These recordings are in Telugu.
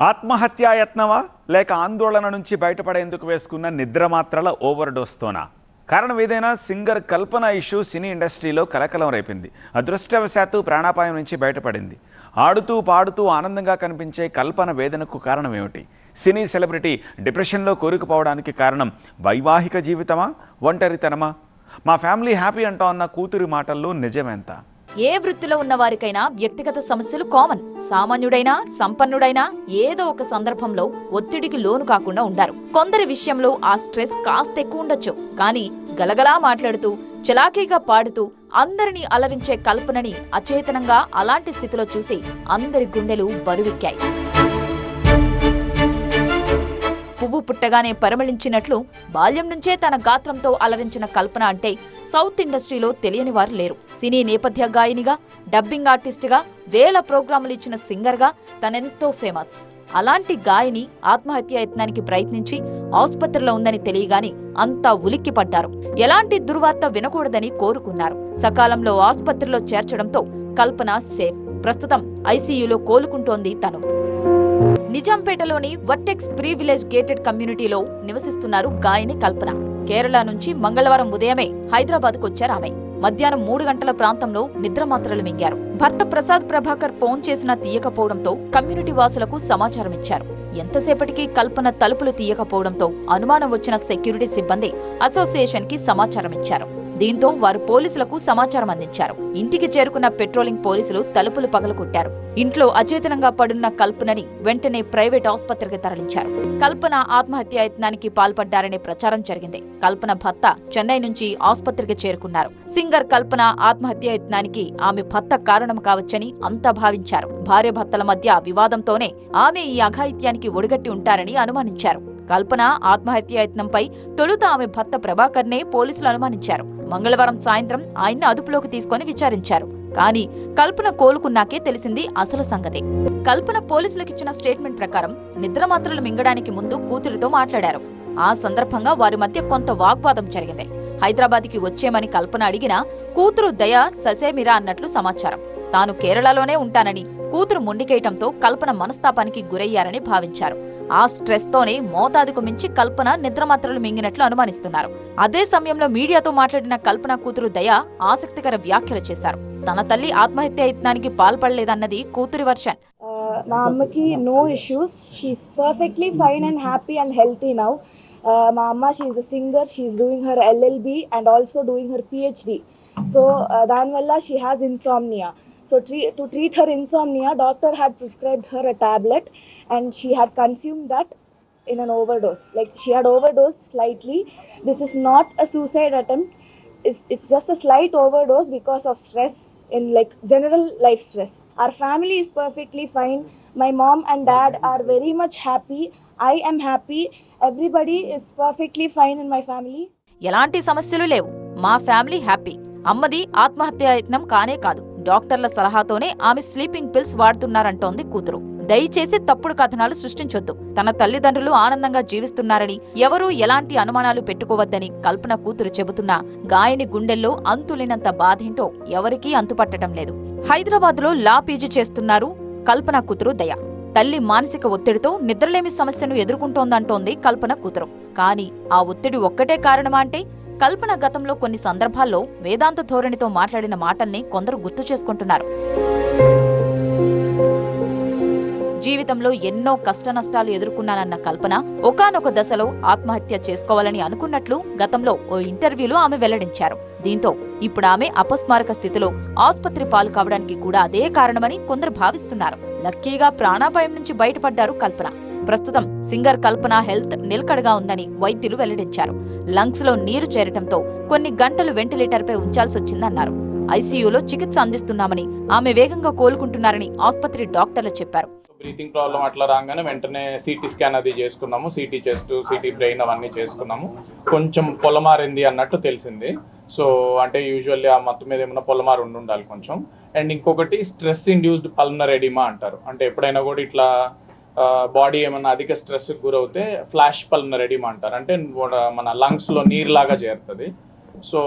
ఆత్మహత్యాయత్నమా లేక ఆందోళన నుంచి బయటపడేందుకు వేసుకున్న నిద్రమాత్రల ఓవర్ డోస్తోనా? కారణం ఏదైనా సింగర్ కల్పన ఇష్యూ సినీ ఇండస్ట్రీలో కలకలం రేపింది. అదృష్టవశాత్తు ప్రాణాపాయం నుంచి బయటపడింది. ఆడుతూ పాడుతూ ఆనందంగా కనిపించే కల్పన వేదనకు కారణం ఏమిటి? సినీ సెలబ్రిటీ డిప్రెషన్లో కూరుకుపోవడానికి కారణం వైవాహిక జీవితమా, ఒంటరితనమా? మా ఫ్యామిలీ హ్యాపీ అంటా అన్న కూతురి మాటల్లో నిజమెంత? ఏ వృత్తిలో ఉన్న వారికైనా వ్యక్తిగత సమస్యలు కామన్. సామాన్యుడైనా సంపన్నుడైనా ఏదో ఒక సందర్భంలో ఒత్తిడికి లోను కాకుండా ఉండారు. కొందరి విషయంలో ఆ స్ట్రెస్ కాస్త ఎక్కువ ఉండొచ్చు. కానీ గలగలా మాట్లాడుతూ చలాకీగా పాడుతూ అందరినీ అలరించే కల్పనని అచేతనంగా అలాంటి స్థితిలో చూసి అందరి గుండెలు బరువెక్కాయి. పువ్వు పుట్టగానే పరిమళించినట్లు బాల్యం నుంచే తన గాత్రంతో అలరించిన కల్పన అంటే సౌత్ ఇండస్ట్రీలో తెలియని వారు లేరు. సినీ నేపథ్య గాయనిగా, డబ్బింగ్ ఆర్టిస్టుగా, వేల ప్రోగ్రాములు ఇచ్చిన సింగర్గా తనెంతో ఫేమస్. అలాంటి గాయని ఆత్మహత్య యత్నానికి ప్రయత్నించి ఆసుపత్రిలో ఉందని తెలియగాని అంతా ఉలిక్కిపడ్డారు. ఎలాంటి దుర్వార్త వినకూడదని కోరుకున్నారు. సకాలంలో ఆసుపత్రిలో చేర్చడంతో కల్పన సేఫ్. ప్రస్తుతం ఐసీయూలో కోలుకుంటోంది తను. నిజాంపేటలోని వర్టెక్స్ ప్రీ విలేజ్ గేటెడ్ కమ్యూనిటీలో నివసిస్తున్నారు గాయని కల్పన. కేరళ నుంచి మంగళవారం ఉదయమే హైదరాబాద్కు వచ్చారు ఆమె. మధ్యాహ్నం 3 గంటల ప్రాంతంలో నిద్రమాత్రలు మింగారు. భర్త ప్రసాద్ ప్రభాకర్ ఫోన్ చేసినా తీయకపోవడంతో కమ్యూనిటీ వాసులకు సమాచారం ఇచ్చారు. ఎంతసేపటికి కల్పన తలుపులు తీయకపోవడంతో అనుమానం వచ్చిన సెక్యూరిటీ సిబ్బంది అసోసియేషన్ కి సమాచారం ఇచ్చారు. దీంతో వారు పోలీసులకు సమాచారం అందించారు. ఇంటికి చేరుకున్న పెట్రోలింగ్ పోలీసులు తలుపులు పగలగొట్టారు. ఇంట్లో అచేతనంగా పడున్న కల్పనని వెంటనే ప్రైవేట్ ఆసుపత్రికి తరలించారు. కల్పన ఆత్మహత్యా యత్నానికి పాల్పడ్డారనే ప్రచారం జరిగింది. కల్పన భర్త చెన్నై నుంచి ఆసుపత్రికి చేరుకున్నారు. సింగర్ కల్పన ఆత్మహత్యా యత్నానికి ఆమె భర్త కారణం కావచ్చని అంతా భావించారు. భార్యాభర్తల మధ్య వివాదంతోనే ఆమె ఈ అఘాయిత్యానికి ఒడిగట్టి ఉంటారని అనుమానించారు. కల్పన ఆత్మహత్యా యత్నంపై తొలుత ఆమె భర్త ప్రభాకర్నే పోలీసులు అనుమానించారు. మంగళవారం సాయంత్రం ఆయన్ని అదుపులోకి తీసుకుని విచారించారు. కానీ కల్పన కోలుకున్నాకే తెలిసింది అసలు సంగతి. కల్పన పోలీసులకిచ్చిన స్టేట్మెంట్ ప్రకారం నిద్రమాత్రలు మింగడానికి ముందు కూతురితో మాట్లాడారు. ఆ సందర్భంగా వారి మధ్య కొంత వాగ్వాదం జరిగింది. హైదరాబాద్కి వచ్చేమని కల్పన అడిగినా కూతురు దయ ససేమిరా అన్నట్లు సమాచారం. తాను కేరళలోనే ఉంటానని కూతురు మొండికేయటంతో కల్పన మనస్తాపానికి గురయ్యారని భావించారు. ఆ స్ట్రెస్ తోనే మోతాదుకు మించి కల్పన నిద్రమాత్రలు మింగినట్లు అనుమానిస్తున్నారు. అదే సమయంలో మీడియాతో మాట్లాడిన కల్పన కూతురు దయ ఆసక్తికర వ్యాఖ్యలు చేశారు. తన తల్లి ఆత్మహత్య యత్నానికి పాల్పడలేదన్నది కూతురి వర్షన్. మా అమ్మకి no issues, she is perfectly fine and happy and healthy now. మా అమ్మ she is a singer, she is doing her LLB and also doing her PhD. So దానివల్ల she has insomnia. So to treat her insomnia, doctor had prescribed her a tablet and she had consumed that in an overdose. Like she had overdosed slightly. This is not a suicide attempt. It's just a slight overdose because of stress in like general life stress. Our family is perfectly fine. My mom and dad are very much happy. I am happy. Everybody is perfectly fine in my family. ఎలాంటి సమస్యలు లేవు. మా ఫ్యామిలీ హ్యాపీ. అమ్మది ఆత్మహత్యా యత్నం కానే కాదు. డాక్టర్ల సలహాతోనే ఆమె స్లీపింగ్ పిల్స్ వాడుతున్నారంటోంది కూతురు. దయచేసి తప్పుడు కథనాలు సృష్టించొద్దు. తన తల్లిదండ్రులు ఆనందంగా జీవిస్తున్నారని, ఎవరూ ఎలాంటి అనుమానాలు పెట్టుకోవద్దని కల్పన కూతురు చెబుతున్నా గాయని గుండెల్లో అంతులేనంత బాధేంటో ఎవరికీ అంతుపట్టడం లేదు. హైదరాబాద్లో లా పీజీ చేస్తున్నారు కల్పన కూతురు దయ. తల్లి మానసిక ఒత్తిడితో నిద్రలేమి సమస్యను ఎదుర్కొంటోందంటోంది కల్పన కూతురు. కానీ ఆ ఒత్తిడి ఒక్కటే కారణమా అంటే కల్పన గతంలో కొన్ని సందర్భాల్లో వేదాంత ధోరణితో మాట్లాడిన మాటల్ని కొందరు గుర్తు చేసుకుంటున్నారు. జీవితంలో ఎన్నో కష్టనష్టాలు ఎదుర్కొన్నానన్న కల్పన ఒకానొక దశలో ఆత్మహత్య చేసుకోవాలని అనుకున్నట్లు గతంలో ఓ ఇంటర్వ్యూలో ఆమె వెల్లడించారు. దీంతో ఇప్పుడు ఆమె అపస్మారక స్థితిలో ఆసుపత్రి పాలు కావడానికి కూడా అదే కారణమని కొందరు భావిస్తున్నారు. లక్కీగా ప్రాణాపాయం నుంచి బయటపడ్డారు కల్పన. ప్రస్తుతం సింగర్ కల్పన హెల్త్ నిలకడగా ఉందని వైద్యులు వెల్లడించారు. లంగ్స్ లో నీరు చేరటంతో కొన్ని గంటలు వెంటిలేటర్పై ఉంచాల్సొచ్చిందన్నారు. ఐసీయూలో చికిత్స అందిస్తున్నామని, ఆమె వేగంగా కోలుకుంటున్నారని ఆసుపత్రి డాక్టర్లు చెప్పారు. బ్రీతింగ్ ప్రాబ్లం అట్లా రాగానే వెంటనే సిటీ స్కాన్ అది చేసుకున్నాము. సిటీ చెస్ట్, సిటీ బ్రెయిన్ అవన్నీ చేసుకున్నాము. కొంచెం పొలమారింది అన్నట్టు తెలిసింది. సో అంటే యూజువల్లీ ఆ మొత్తం మీద ఏమైనా పొలమారు ఉండాలి కొంచెం. అండ్ ఇంకొకటి స్ట్రెస్ ఇండ్యూస్డ్ పల్మనరీ ఎడిమా అంటారు. అంటే ఎప్పుడైనా కూడా ఇట్లా బాడీ ఏమన్నా అధిక స్ట్రెస్కి గురవుతే ఫ్లాష్ పల్మనరీ ఎడిమా అంటారు. అంటే మన లంగ్స్లో నీరులాగా చేరుతుంది. సో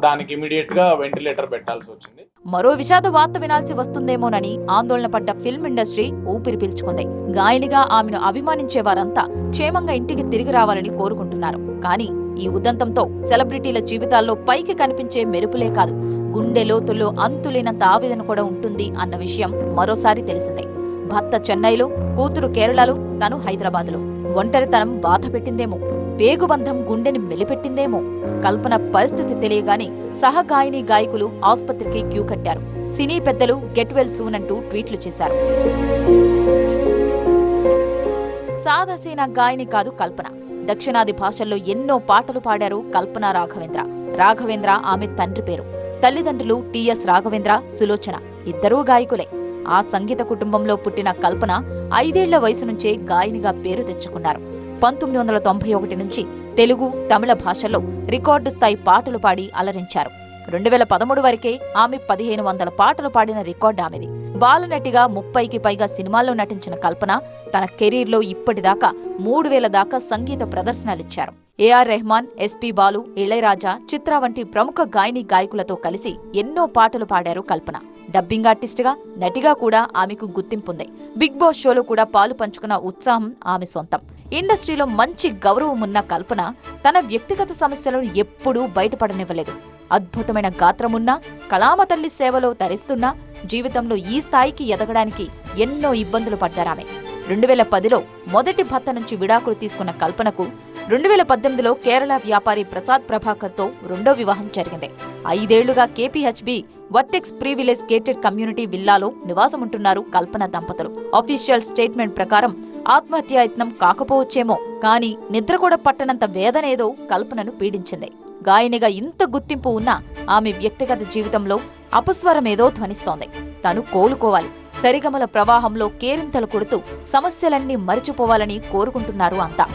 దానికి ఇమీడియట్గా వెంటిలేటర్ పెట్టాల్సి వచ్చింది. మరో విషాద వార్త వినాల్సి వస్తుందేమోనని ఆందోళన పడ్డ ఫిల్మ్ ఇండస్ట్రీ ఊపిరి పీల్చుకుంది. గాయనిగా ఆమెను అభిమానించే వారంతా క్షేమంగా ఇంటికి తిరిగి రావాలని కోరుకుంటున్నారు. కానీ ఈ ఉదంతంతో సెలబ్రిటీల జీవితాల్లో పైకి కనిపించే మెరుపులే కాదు, గుండె లోతుల్లో అంతులేనంత ఆవేదన కూడా ఉంటుంది అన్న విషయం మరోసారి తెలిసిందే. భర్త చెన్నైలో, కూతురు కేరళలో, తను హైదరాబాద్లో. ఒంటరితనం బాధ పెట్టిందేమో, పేగుబంధం గుండెని మెలిపెట్టిందేమో. కల్పన పరిస్థితి తెలియగానే సహగాయని గాయకులు ఆస్పత్రికి క్యూ కట్టారు. సినీ పెద్దలు గెట్ వెల్ సూన్ అంటూ ట్వీట్లు చేశారు. సాదాసీనా గాయని కాదు కల్పన. దక్షిణాది భాషల్లో ఎన్నో పాటలు పాడారు కల్పన రాఘవేంద్ర. రాఘవేంద్ర ఆమె తండ్రి పేరు. తల్లిదండ్రులు టిఎస్ రాఘవేంద్ర, సులోచన. ఇద్దరూ గాయకులే. ఆ సంగీత కుటుంబంలో పుట్టిన కల్పన 5 ఏళ్ల వయసు నుంచే గాయనిగా పేరు తెచ్చుకున్నారు. 1991 నుంచి తెలుగు, తమిళ భాషల్లో రికార్డు స్థాయి పాటలు పాడి అలరించారు. 2013 వరకే ఆమె 1500 పాటలు పాడిన రికార్డు ఆమెది. బాలనటిగా 30కి పైగా సినిమాల్లో నటించిన కల్పన తన కెరీర్లో ఇప్పటిదాకా 3000 దాకా సంగీత ప్రదర్శనలిచ్చారు. ఏఆర్ రెహమాన్, ఎస్పీ బాలు, ఇళయరాజా, చిత్ర వంటి ప్రముఖ గాయని గాయకులతో కలిసి ఎన్నో పాటలు పాడారు కల్పన. డబ్బింగ్ ఆర్టిస్టుగా, నటిగా కూడా ఆమెకు గుర్తింపుంది. బిగ్ బాస్ షోలో కూడా పాలు పంచుకున్న ఉత్సాహం ఆమె సొంతం. ఇండస్ట్రీలో మంచి గౌరవం ఉన్న కల్పన తన వ్యక్తిగత సమస్యలను ఎప్పుడూ బయటపడనివ్వలేదు. అద్భుతమైన గాత్రమున్నా, కళామ తల్లి సేవలో తరిస్తున్నా జీవితంలో ఈ స్థాయికి ఎదగడానికి ఎన్నో ఇబ్బందులు పడ్డారామె. 2010లో మొదటి భర్త నుంచి విడాకులు తీసుకున్న కల్పనకు 2018లో కేరళ వ్యాపారి ప్రసాద్ ప్రభాకర్తో రెండో వివాహం జరిగింది. 5 ఏళ్లుగా KPHB Vertex Privilege gated community విల్లాలో నివాసముంటున్నారు కల్పన దంపతులు. అఫీషియల్ స్టేట్మెంట్ ప్రకారం ఆత్మహత్యాయత్నం కాకపోవచ్చేమో, కానీ నిద్ర కూడా పట్టనంత వేదనేదో కల్పనను పీడించింది. గాయనిగా ఇంత గుర్తింపు ఉన్నా ఆమె వ్యక్తిగత జీవితంలో అపస్వరమేదో ధ్వనిస్తోంది. తను కోలుకోవాలి, సరిగమల ప్రవాహంలో కేరింతలు కొడుతూ సమస్యలన్నీ మరిచిపోవాలని కోరుకుంటున్నారు అంతా.